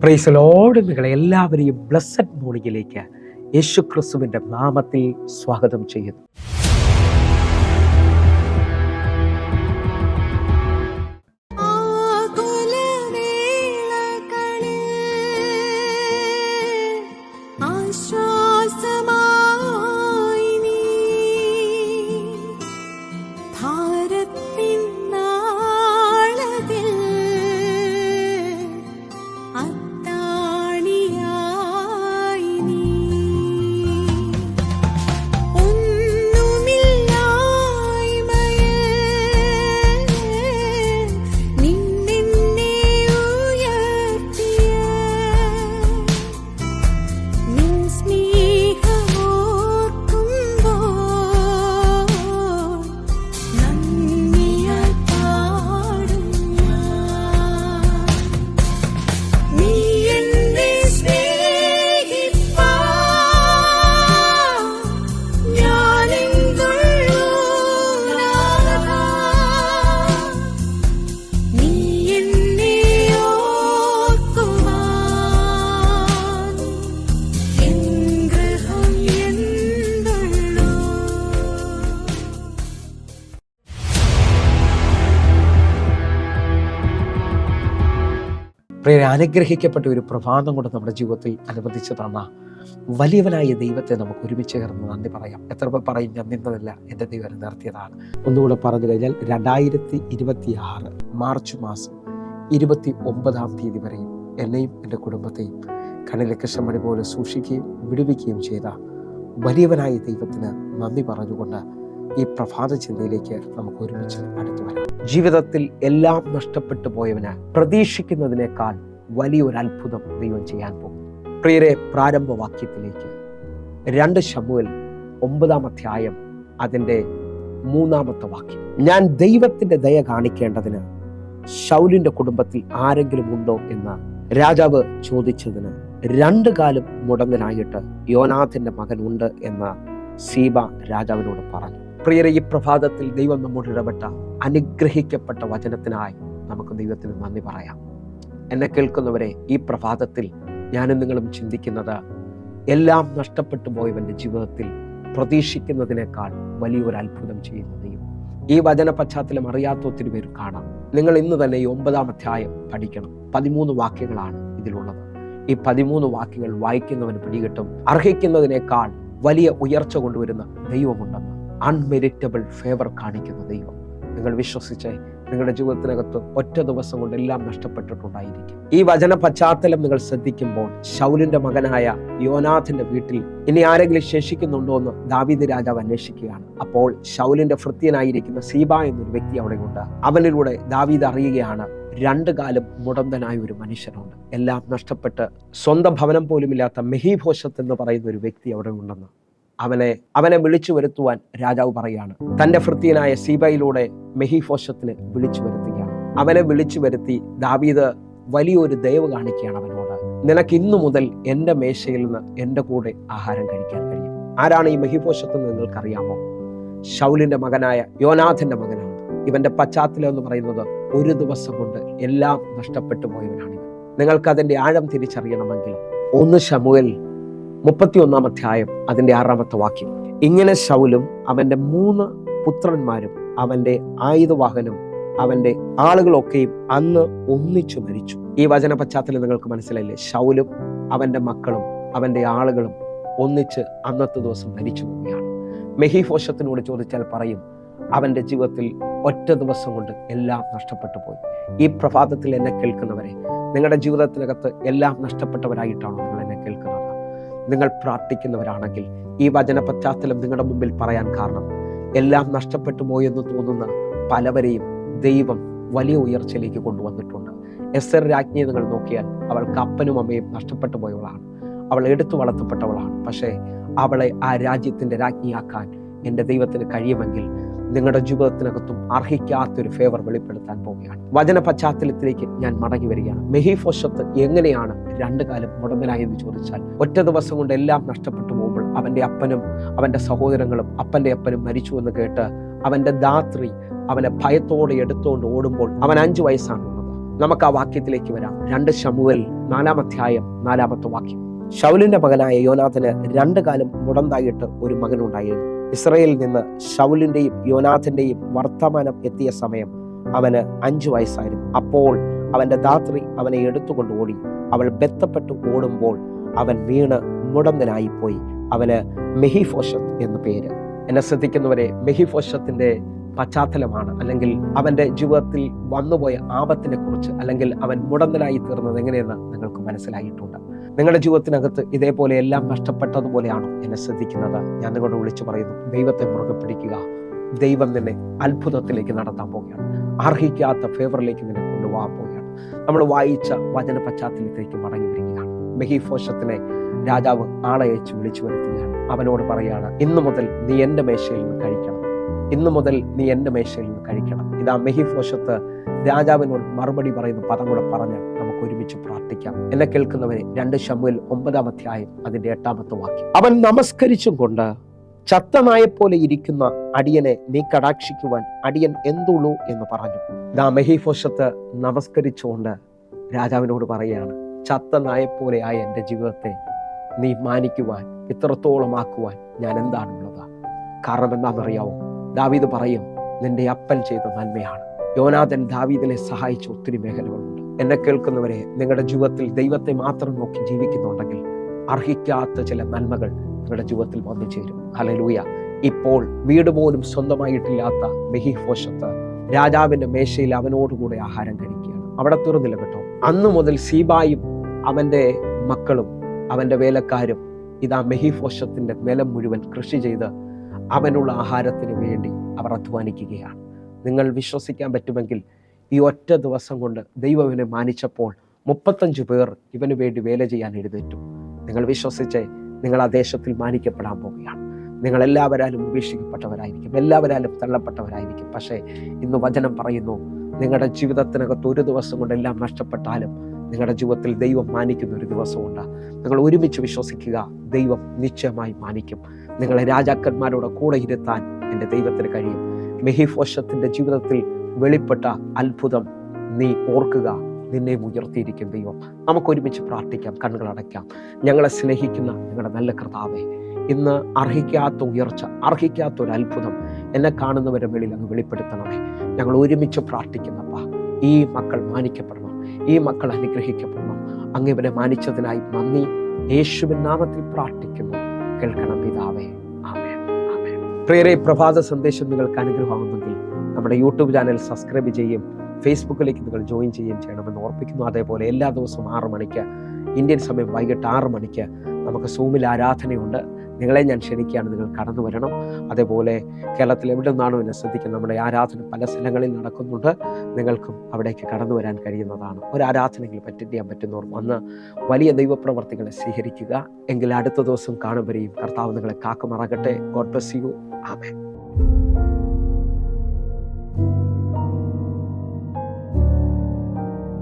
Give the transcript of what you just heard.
Praise Lord. നിങ്ങളെ എല്ലാവരെയും blessed മോർണിംഗിലേക്ക് യേശു ക്രിസ്തുവിൻ്റെ നാമത്തിൽ സ്വാഗതം ചെയ്യുന്നു. അനുഗ്രഹിക്കപ്പെട്ട ഒരു പ്രഭാതം കൊണ്ട് നമ്മുടെ ജീവിതത്തിൽ അനുവദിച്ചു തന്ന വലിയവനായ ദൈവത്തെ നമുക്ക് ഒരുമിച്ച് ചേർന്ന് നന്ദി പറയാം. എത്ര പേർ പറയും ഞാൻ നിന്നതല്ല, എൻ്റെ ദൈവം നിർത്തിയതാണ്. ഒന്നുകൂടെ പറഞ്ഞു കഴിഞ്ഞാൽ 2026 മാർച്ച് മാസം 29-ാം തീയതി വരെയും എന്നെയും എൻ്റെ കുടുംബത്തെയും കണ്ണിലെ കൃഷ്ണമണി പോലെ സൂക്ഷിക്കുകയും വിടുവിക്കുകയും ചെയ്ത വലിയവനായ ദൈവത്തിന് നന്ദി പറഞ്ഞുകൊണ്ട് ഈ പ്രഭാത ചിന്തയിലേക്ക് നമുക്ക് ഒരുമിച്ച് അടുത്തു വരാം. ജീവിതത്തിൽ എല്ലാം നഷ്ടപ്പെട്ടു പോയവന് പ്രതീക്ഷിക്കുന്നതിനേക്കാൾ വലിയൊരു അത്ഭുതം ദൈവം ചെയ്യാൻ പോകും. പ്രിയരെ, പ്രാരംഭവാക്യത്തിലേക്ക് 2 ശമൂവേൽ 9-ാം അധ്യായം അതിൻ്റെ 3-ാമത്തെ വാക്യം. ഞാൻ ദൈവത്തിന്റെ ദയ കാണിക്കേണ്ടതിന് ശൗലിന്റെ കുടുംബത്തിൽ ആരെങ്കിലും ഉണ്ടോ എന്ന് രാജാവ് ചോദിച്ചതിന് 2 കാലം മുടങ്ങനായിട്ട് യോനാഥന്റെ മകൻ ഉണ്ട് എന്ന് സീബ രാജാവിനോട് പറഞ്ഞു. പ്രിയരെ, ഈ പ്രഭാതത്തിൽ ദൈവം നമ്മോട് ഇടപെട്ട അനുഗ്രഹിക്കപ്പെട്ട വചനത്തിനായി നമുക്ക് ദൈവത്തിന് നന്ദി പറയാം. എന്നെ കേൾക്കുന്നവരെ, ഈ പ്രഭാതത്തിൽ ഞാനും നിങ്ങളും ചിന്തിക്കുന്നത് എല്ലാം നഷ്ടപ്പെട്ടു പോയവന്റെ ജീവിതത്തിൽ പ്രതീക്ഷിക്കുന്നതിനേക്കാൾ വലിയൊരു അത്ഭുതം ചെയ്യുന്ന ദൈവം. ഈ വചന പശ്ചാത്തലം അറിയാത്ത ഒത്തിരി പേര് കാണാം. നിങ്ങൾ ഇന്ന് തന്നെ ഈ 9-ാം അധ്യായം പഠിക്കണം. 13 വാക്യങ്ങളാണ് ഇതിലുള്ളത്. ഈ 13 വാക്യങ്ങൾ വായിക്കുന്നവന് പിടികിട്ടും അർഹിക്കുന്നതിനേക്കാൾ വലിയ ഉയർച്ച കൊണ്ടുവരുന്ന ദൈവമുണ്ടെന്ന്. അൺമെരിറ്റബിൾ ഫേവർ കാണിക്കുന്ന ദൈവം. നിങ്ങൾ വിശ്വസിച്ച് നിങ്ങളുടെ ജീവിതത്തിനകത്ത് ഒറ്റ ദിവസം കൊണ്ട് എല്ലാം നഷ്ടപ്പെട്ടിട്ടുണ്ടായിരിക്കും. ഈ വചന പശ്ചാത്തലം നിങ്ങൾ ശ്രദ്ധിക്കുമ്പോൾ ശൗലിന്റെ മകനായ യോനാഥന്റെ വീട്ടിൽ ഇനി ആരെങ്കിലും ശേഷിക്കുന്നുണ്ടോ എന്ന് ദാവീദ് രാജാവ് അന്വേഷിക്കുകയാണ്. അപ്പോൾ ശൗലിന്റെ ഭൃത്യനായിരിക്കുന്ന സീബ എന്നൊരു വ്യക്തി അവിടെയുണ്ട്. അവനിലൂടെ ദാവീദ് അറിയുകയാണ് 2 കാലം മുടന്തനായ ഒരു മനുഷ്യനുണ്ട്. എല്ലാം നഷ്ടപ്പെട്ട് സ്വന്തം ഭവനം പോലുമില്ലാത്ത മെഹീഭോശത്ത് എന്ന് പറയുന്ന ഒരു വ്യക്തി അവിടെ ഉണ്ടെന്ന്. അവനെ വിളിച്ചു വരുത്തുവാൻ രാജാവ് പറയുകയാണ്. തന്റെ ഭൃത്യനായ സീബയിലൂടെ മെഹീഭോശത്തിനെ വിളിച്ചു വരുത്തുകയാണ്. അവനെ വിളിച്ചു വരുത്തി ദാവീദ് വലിയൊരു ദയവ് കാണിക്കുകയാണ് അവനോട്. നിനക്ക് ഇന്നു മുതൽ എൻ്റെ മേശയിൽ നിന്ന് എൻ്റെ കൂടെ ആഹാരം കഴിക്കാൻ കഴിയും. ആരാണ് ഈ മെഹീഭോശത്ത് എന്ന് നിങ്ങൾക്കറിയാമോ? ശൗലിന്റെ മകനായ യോനാഥന്റെ മകനാണ്. ഇവന്റെ പശ്ചാത്തലം എന്ന് പറയുന്നത് ഒരു ദിവസം കൊണ്ട് എല്ലാം നഷ്ടപ്പെട്ടു പോയവനാണ് ഇവൻ. നിങ്ങൾക്ക് അതിന്റെ ആഴം തിരിച്ചറിയണമെങ്കിൽ 1 ശമൂവേൽ 31-ാം അധ്യായം അതിന്റെ 6-ാമത്തെ വാക്യം. ഇങ്ങനെ ശൗലും അവന്റെ 3 പുത്രന്മാരും അവന്റെ ആയുധവാഹനും അവന്റെ ആളുകളൊക്കെയും അന്ന് ഒന്നിച്ചു മരിച്ചു. ഈ വചന പശ്ചാത്തലം നിങ്ങൾക്ക് മനസ്സിലായില്ലേ? ശൗലും അവന്റെ മക്കളും അവന്റെ ആളുകളും ഒന്നിച്ച് അന്നത്തെ ദിവസം മരിച്ചു പോവുകയാണ്. മെഹീഭോശത്തിനോട് ചോദിച്ചാൽ പറയും അവന്റെ ജീവിതത്തിൽ ഒറ്റ ദിവസം കൊണ്ട് എല്ലാം നഷ്ടപ്പെട്ടു പോയി. ഈ പ്രഭാതത്തിൽ എന്നെ കേൾക്കുന്നവരെ, നിങ്ങളുടെ ജീവിതത്തിനകത്ത് എല്ലാം നഷ്ടപ്പെട്ടവരായിട്ടാണോ നിങ്ങൾ എന്നെ കേൾക്കുന്നത്? നിങ്ങൾ പ്രാർത്ഥിക്കുന്നവരാണെങ്കിൽ ഈ വചന പശ്ചാത്തലം നിങ്ങളുടെ മുമ്പിൽ പറയാൻ കാരണം, എല്ലാം നഷ്ടപ്പെട്ടു പോയെന്ന് തോന്നുന്ന പലവരെയും ദൈവം വലിയ ഉയർച്ചയിലേക്ക് കൊണ്ടുവന്നിട്ടുണ്ട്. എസ്തർ രാജ്ഞിയെ നിങ്ങൾ നോക്കിയാൽ അവൾക്ക് അപ്പനും അമ്മയും നഷ്ടപ്പെട്ടു പോയവളാണ്. അവൾ എടുത്തു വളർത്തപ്പെട്ടവളാണ്. പക്ഷേ അവളെ ആ രാജ്യത്തിന്റെ രാജ്ഞിയാക്കാൻ എൻ്റെ ദൈവത്തിന് കഴിയുമെങ്കിൽ നിങ്ങളുടെ ജീവിതത്തിനകത്തും അർഹിക്കാത്തൊരു ഫേവർ വെളിപ്പെടുത്താൻ പോവുകയാണ്. വചന പശ്ചാത്തലത്തിലേക്ക് ഞാൻ മടങ്ങി വരികയാണ്. മെഹീഭോശത്ത് എങ്ങനെയാണ് 2 കാലം മുടന്തനായെന്ന് ചോദിച്ചാൽ, ഒറ്റ ദിവസം കൊണ്ട് എല്ലാം നഷ്ടപ്പെട്ടു പോകുമ്പോൾ അവന്റെ അപ്പനും അവന്റെ സഹോദരങ്ങളും അപ്പന്റെ അപ്പനും മരിച്ചു എന്ന് കേട്ട് അവന്റെ ധാത്രി അവനെ ഭയത്തോടെ എടുത്തുകൊണ്ട് ഓടുമ്പോൾ അവൻ 5 വയസ്സാണുള്ളത്. നമുക്ക് ആ വാക്യത്തിലേക്ക് വരാം. 2 ശമൂവേൽ 4-ാം അധ്യായം 4-ാമത്തെ വാക്യം. ശൗലിന്റെ മകനായ യോനാഥന് 2 കാലം മുടന്തായിട്ട് ഒരു മകനുണ്ടായിരുന്നു. ഇസ്രായേലിൽ നിന്ന് ശൗലിന്റെയും യോനാഥന്റെയും വർത്തമാനം എത്തിയ സമയം അവന് 5 വയസ്സായിരുന്നു. അപ്പോൾ അവന്റെ ധാത്രി അവനെ എടുത്തുകൊണ്ട് ഓടി. അവൾ ബന്ധപ്പെട്ട് ഓടുമ്പോൾ അവൻ വീണ് മുടന്തനായിപ്പോയി. അവന് മെഹിഫോശത്ത് എന്ന പേര്. എന്നെ ശ്രദ്ധിക്കുന്നവരെ, മെഹിഫോശത്തിന്റെ പശ്ചാത്തലമാണ്, അല്ലെങ്കിൽ അവന്റെ ജീവിതത്തിൽ വന്നുപോയ ആപത്തിനെ കുറിച്ച്, അല്ലെങ്കിൽ അവൻ മുടന്തനായി തീർന്നത് എങ്ങനെയെന്ന് നിങ്ങൾക്ക് മനസ്സിലായിട്ടുണ്ട്. നിങ്ങളുടെ ജീവിതത്തിനകത്ത് ഇതേപോലെ എല്ലാം നഷ്ടപ്പെട്ടതുപോലെയാണോ എന്നെ ശ്രദ്ധിക്കുന്നത്? ഞാൻ നിങ്ങളോട് വിളിച്ചു പറയുന്നു, ദൈവത്തെ മുറുകെ പിടിക്കുക. ദൈവം നിന്നെ അത്ഭുതത്തിലേക്ക് നടത്താൻ പോവുകയാണ്. അർഹിക്കാത്ത ഫേവറിലേക്ക് നിന്നെ കൊണ്ടുപോകാൻ പോവുകയാണ്. നമ്മൾ വായിച്ച വചന പശ്ചാത്തലത്തിലേക്ക് മടങ്ങി വരികയാണ്. മെഹിഫോശത്തിനെ രാജാവ് ആളയച്ച് വിളിച്ചു വരുത്തുകയാണ്. അവനോട് പറയാണ്, ഇന്നു മുതൽ നീ എൻ്റെ മേശയിൽ നിന്ന് കഴിക്കണം. ഇന്നു മുതൽ നീ എൻ്റെ മേശയിൽ നിന്ന് കഴിക്കണം. ഇതാ മെഹിഫോശത്ത് രാജാവിനോട് മറുപടി പറയുന്ന പദം കൂടെ പറഞ്ഞ് നമുക്ക് ഒരുമിച്ച് പ്രാർത്ഥിക്കാം. എന്നെ കേൾക്കുന്നവരെ, 2 ശമൂവേൽ 9-ാം അധ്യായം അതിന്റെ 8-ാമത്തെ വാക്യം. അവൻ നമസ്കരിച്ചും കൊണ്ട്, ചത്തനായെപ്പോലെ ഇരിക്കുന്ന അടിയനെ നീ കടാക്ഷിക്കുവാൻ അടിയൻ എന്തുള്ളൂ എന്ന് പറഞ്ഞു. ഇതാ മെഹിഫോശത്ത് നമസ്കരിച്ചുകൊണ്ട് രാജാവിനോട് പറയുകയാണ്, ചത്ത നായെപ്പോലെയായ എൻ്റെ ജീവിതത്തെ നീ മാനിക്കുവാൻ, ഇത്രത്തോളം ആക്കുവാൻ ഞാൻ എന്താണുള്ളത്? കാരണം എന്താണെന്നറിയാവോ? ദാവീദ് പറയും, നിന്റെ അപ്പൻ ചെയ്ത നന്മയാണ്. യോനാഥൻ ദാവീദിനെ സഹായിച്ച ഒത്തിരി മേഖലകളുണ്ട്. എന്നെ കേൾക്കുന്നവരെ, നിങ്ങളുടെ ജീവിതത്തിൽ ദൈവത്തെ മാത്രം നോക്കി ജീവിക്കുന്നുണ്ടെങ്കിൽ അർഹിക്കാത്ത ചില നന്മകൾ നിങ്ങളുടെ ജീവിതത്തിൽ വന്നു ചേരും. ഹല്ലേലൂയ. ഇപ്പോൾ വീട് പോലും സ്വന്തമായിട്ടില്ലാത്ത മെഹിഫോശത്ത് രാജാവിന്റെ മേശയിൽ അവനോടുകൂടെ ആഹാരം കഴിക്കുകയാണ്. അവിടെ തീർന്നില്ല കേട്ടോ. അന്നു മുതൽ സീബായും അവന്റെ മക്കളും അവന്റെ വേലക്കാരും ഇതാ മെഹിഫോശത്തിന്റെ നിലം മുഴുവൻ കൃഷി ചെയ്ത് അവനുള്ള ആഹാരത്തിന് വേണ്ടി അവർ അധ്വാനിക്കുകയാണ്. നിങ്ങൾ വിശ്വസിക്കാൻ പറ്റുമെങ്കിൽ ഈ ഒറ്റ ദിവസം കൊണ്ട് ദൈവം ഇവനെ മാനിച്ചപ്പോൾ 35 പേർ ഇവന് വേണ്ടി വേല ചെയ്യാൻ എഴുന്നേറ്റു. നിങ്ങൾ വിശ്വസിച്ച് നിങ്ങൾ ആ ദേശത്തിൽ മാനിക്കപ്പെടാൻ പോവുകയാണ്. നിങ്ങൾ എല്ലാവരാലും ഉപേക്ഷിക്കപ്പെട്ടവരായിരിക്കും, എല്ലാവരാലും തള്ളപ്പെട്ടവരായിരിക്കും. പക്ഷേ ഇന്ന് വചനം പറയുന്നു, നിങ്ങളുടെ ജീവിതത്തിനകത്ത് ഒരു ദിവസം കൊണ്ട് എല്ലാം നഷ്ടപ്പെട്ടാലും നിങ്ങളുടെ ജീവിതത്തിൽ ദൈവം മാനിക്കുന്ന ഒരു ദിവസമുണ്ട്. നിങ്ങൾ ഒരുമിച്ച് വിശ്വസിക്കുക, ദൈവം നിശ്ചയമായി മാനിക്കും. നിങ്ങളെ രാജാക്കന്മാരോട് കൂടെ ഇരുത്താൻ എൻ്റെ ദൈവത്തിന് കഴിയും. മെഹിഫോശത്തിന്റെ ജീവിതത്തിൽ വെളിപ്പെട്ട അത്ഭുതം നീ ഓർക്കുക, നിന്നെ ഉയർത്തിയിരിക്കും ദൈവം. നമുക്കൊരുമിച്ച് പ്രാർത്ഥിക്കാം, കണ്ണുകൾ അടയ്ക്കാം. ഞങ്ങളെ സ്നേഹിക്കുന്ന ഞങ്ങളുടെ നല്ല കർത്താവേ, ഇന്ന് അർഹിക്കാത്ത ഉയർച്ച, അർഹിക്കാത്ത ഒരു അത്ഭുതം എന്നെ കാണുന്നവരുടെ മേളിൽ അങ്ങ് വെളിപ്പെടുത്തണമേ. ഞങ്ങൾ ഒരുമിച്ച് പ്രാർത്ഥിക്കുന്നപ്പാ, ഈ മക്കൾ മാനിക്കപ്പെടണം, ഈ മക്കൾ അനുഗ്രഹിക്കപ്പെടണം. അങ്ങ് ഇവരെ മാനിച്ചതിനായി നന്ദി. യേശുവിൻ നാമത്തിൽ പ്രാർത്ഥിക്കുന്നു, കേൾക്കണം പിതാവേ. ആമേൻ, ആമേൻ. പ്രിയരേ, പ്രഭാത സന്ദേശം നിങ്ങൾക്ക് അനുഗ്രഹമാകുന്നെങ്കിൽ നമ്മുടെ യൂട്യൂബ് ചാനൽ സബ്സ്ക്രൈബ് ചെയ്യും, ഫേസ്ബുക്കിലേക്ക് നിങ്ങൾ ജോയിൻ ചെയ്യണമെന്ന് ഓർപ്പിക്കുന്നു. അതേപോലെ എല്ലാ ദിവസവും 6 മണിക്ക്, ഇന്ത്യൻ സമയം വൈകിട്ട് 6 മണിക്ക് നമുക്ക് സൂമിൽ ആരാധനയുണ്ട്. നിങ്ങളെ ഞാൻ ക്ഷണിക്കുകയാണ്, നിങ്ങൾ കടന്നു വരണം. അതേപോലെ കേരളത്തിൽ എവിടെ നിന്നാണോ എന്നെ ശ്രദ്ധിക്കുന്നത്, നമ്മുടെ ആരാധന പല സ്ഥലങ്ങളിൽ നടക്കുന്നുണ്ട്. നിങ്ങൾക്കും അവിടേക്ക് കടന്നു വരാൻ കഴിയുന്നതാണ്. ഒരു ആരാധനയിൽ അറ്റൻഡ് ചെയ്യാൻ പറ്റുന്നവർ വന്ന് വലിയ ദൈവപ്രവർത്തികളെ സ്വീകരിക്കുക. എങ്കിൽ അടുത്ത ദിവസം കാണുമ്പോഴേയും കർത്താവ് നിങ്ങളെ കാക്കുമാറാകട്ടെ. God bless you. ആമേൻ.